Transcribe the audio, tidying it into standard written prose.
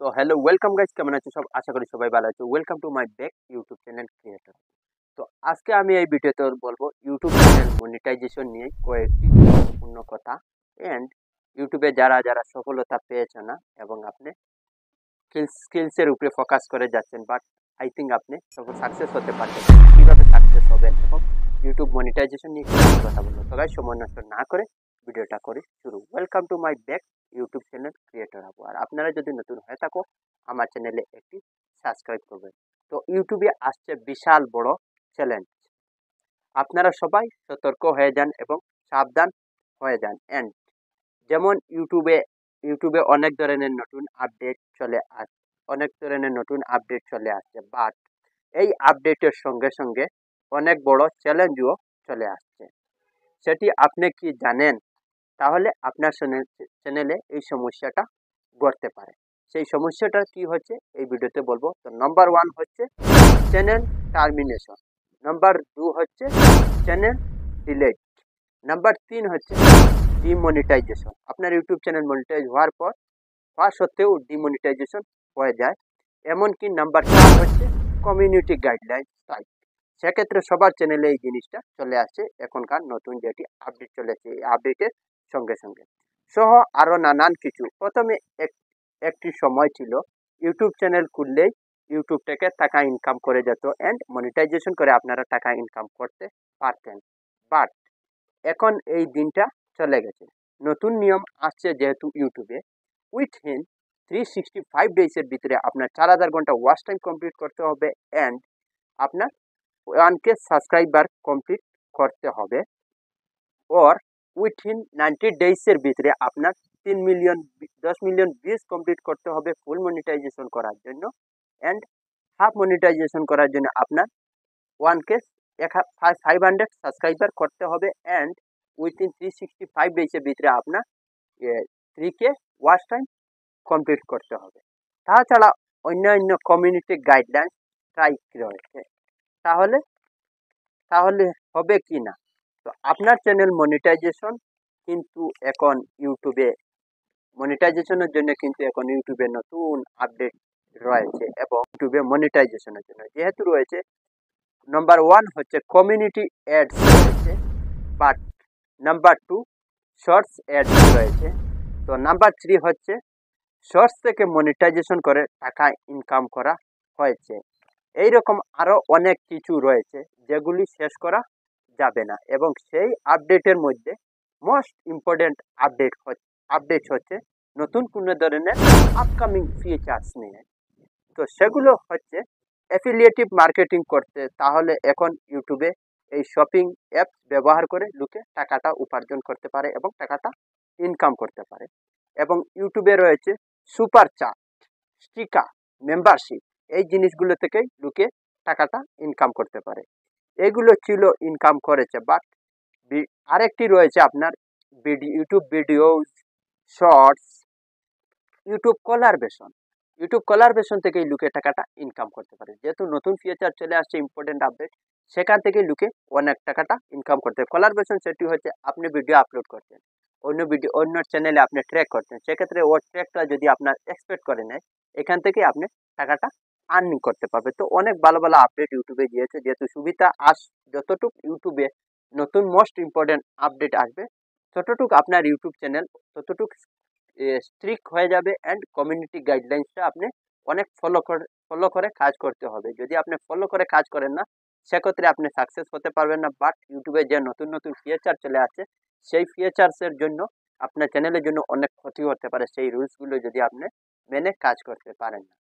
তো hello welcome guys, কেমন আছো সব? আশা করি সবাই ভালো আছো। Welcome to my back YouTube channel creator. তো আজকে আমি এই ভিডিওতে বলবো ইউটিউব চ্যানেল মনিটাইজেশন নিয়ে কয়েকটি গুরুত্বপূর্ণ কথা। এন্ড ইউটিউবে যারা যারা সফলতা পেয়েছে না এবং আপনি স্কিলসের উপরে ফোকাস করে যাচ্ছেন, বাট আই থিঙ্ক আপনি সাকসেস হতে পারবেন, কিভাবে সাকসেস হবেন এবং ইউটিউব মনিটাইজেশন নিয়ে কিছু কথা বলবো। তো গাইস, সময় নষ্ট না করে ভিডিওটা করি শুরু। Welcome to my back YouTube channel creator Abu. আর আপনারা যদি নতুন হয়ে থাকো, আমার চ্যানেলে একটি সাবস্ক্রাইব করবেন। তো ইউটিউবে আসছে বিশাল বড় চ্যালেঞ্জ। আপনারা সবাই সতর্ক হয়ে যান এবং সাবধান হয়ে যান। এন্ড যেমন ইউটিউবে অনেক ধরনের নতুন আপডেট চলে আসছে, বাট এই আপডেটের সঙ্গে সঙ্গে অনেক বড় চ্যালেঞ্জও চলে আসছে। সেটি আপনি কি জানেন? তাহলে আপনার চ্যানেলে এই সমস্যাটা ঘটতে পারে। সেই সমস্যাটা কি হচ্ছে এই ভিডিওতে বলবো। তো নাম্বার 1 হচ্ছে চ্যানেল টার্মিনেশন, নাম্বার 2 হচ্ছে চ্যানেল ডিলেট, নাম্বার 3 হচ্ছে ডিমনিটাইজেশন। আপনার ইউটিউব চ্যানেল মনিটাইজ হওয়া সত্ত্বেও ডিমনিটাইজেশন হয়ে যায়। এমনকি নাম্বার 4 হচ্ছে কমিউনিটি গাইডলাইন স্ট্রাইক। সেক্ষেত্রে সবার চ্যানেলে এই জিনিসটা চলে আসছে এখনকার নতুন যেটি আপডেট চলেছে, এই আপডেটের সঙ্গে সঙ্গে সহ আরো নানান কিছু। প্রথমে একটি সময় ছিল ইউটিউব চ্যানেল খুললেই ইউটিউব থেকে টাকা ইনকাম করে যেত এন্ড মনিটাইজেশন করে আপনারা টাকা ইনকাম করতে পারতেন। বাট এখন এই দিনটা চলে গেছে। নতুন নিয়ম আসছে যেহেতু ইউটিউবে, উইথিন 365 ডেজের ভিতরে আপনার 4000 ঘন্টা ওয়াচ টাইম কমপ্লিট করতে হবে এন্ড আপনার 1K সাবস্ক্রাইবার কমপ্লিট করতে হবে। ওর উইথিন 90 ডেজের ভিতরে আপনার 10 মিলিয়ন ভিউজ কমপ্লিট করতে হবে ফুল মনিটাইজেশন করার জন্য। এন্ড হাফ মনিটাইজেশন করার জন্য আপনার 1K 500 সাবস্ক্রাইবার করতে হবে এন্ড উইথিন 365 ডেজের ভিতরে আপনার 3K ওয়াচ টাইম কমপ্লিট করতে হবে। তাছাড়া অন্যান্য কমিউনিটি গাইডলাইন স্ট্রাইক রয়েছে। তাহলে তাহলে হবে কি না? তো আপনার চ্যানেল মনিটাইজেশন কিন্তু এখন মনিটাইজেশনের জন্য কিন্তু এখন ইউটিউবে নতুন আপডেট রয়েছে এবং ইউটিউবে মনিটাইজেশনের জন্য যেহেতু রয়েছে, নাম্বার 1 হচ্ছে কমিউনিটি অ্যাডস রয়েছে, বাট নাম্বার 2 শর্টস অ্যাডস রয়েছে। তো নাম্বার 3 হচ্ছে শর্টস থেকে মনিটাইজেশন করে টাকা ইনকাম করা হয়েছে। এইরকম আরো অনেক কিছু রয়েছে যেগুলি শেষ করা যাবে না এবং সেই আপডেটের মধ্যে মোস্ট ইম্পর্টেন্ট আপডেট হচ্ছে নতুন কোনো ধরনের আপকামিং ফিচার্স নিয়ে। তো সেগুলো হচ্ছে অ্যাফিলিয়েটিভ মার্কেটিং করতে। তাহলে এখন ইউটিউবে এই শপিং অ্যাপ ব্যবহার করে লোকে টাকাটা উপার্জন করতে পারে এবং টাকাটা ইনকাম করতে পারে। এবং ইউটিউবে রয়েছে সুপার চাট, স্টিকার, মেম্বারশিপ, এই জিনিসগুলো থেকেই লোকে টাকাটা ইনকাম করতে পারে। এগুলো ছিল ইনকাম করেছে, বাট আরেকটি রয়েছে আপনার ইউটিউব ভিডিও শর্টস, ইউটিউব কলারবেশন থেকে লুকে টাকাটা ইনকাম করতে পারে। যেহেতু নতুন ফিচার চলে আসছে, ইম্পর্টেন্ট আপডেট, সেখান থেকে লুকে অনেক টাকাটা ইনকাম করতে পারে। কলারবেশন সেটি হচ্ছে আপনি ভিডিও আপলোড করছেন, অন্য চ্যানেলে আপনি ট্র্যাক করছেন, সেক্ষেত্রে ওর ট্র্যাকটা যদি আপনার এক্সপেক্ট করে নেয়, এখান থেকে আপনি টাকাটা আর্নিং করতে পারবে। তো অনেক ভালো ভালো আপডেট ইউটিউবে দিয়েছে। যেহেতু সুবিধা যতটুকু ইউটিউবে নতুন মোস্ট ইম্পর্টেন্ট আপডেট আসবে, ততটুকু আপনার ইউটিউব চ্যানেল ততটুকু স্ট্রিক্ট হয়ে যাবে এন্ড কমিউনিটি গাইডলাইন্সটা আপনি অনেক ফলো করে কাজ করতে হবে। যদি আপনি ফলো করে কাজ করেন না, সেক্ষেত্রে আপনি সাকসেস হতে পারবেন না। বাট ইউটিউবে যে নতুন নতুন ফিচার চলে আসছে, সেই ফিচার্সের জন্য আপনার চ্যানেলের জন্য অনেক ক্ষতি হতে পারে সেই রুলসগুলো যদি আপনি মেনে কাজ করতে পারেন না।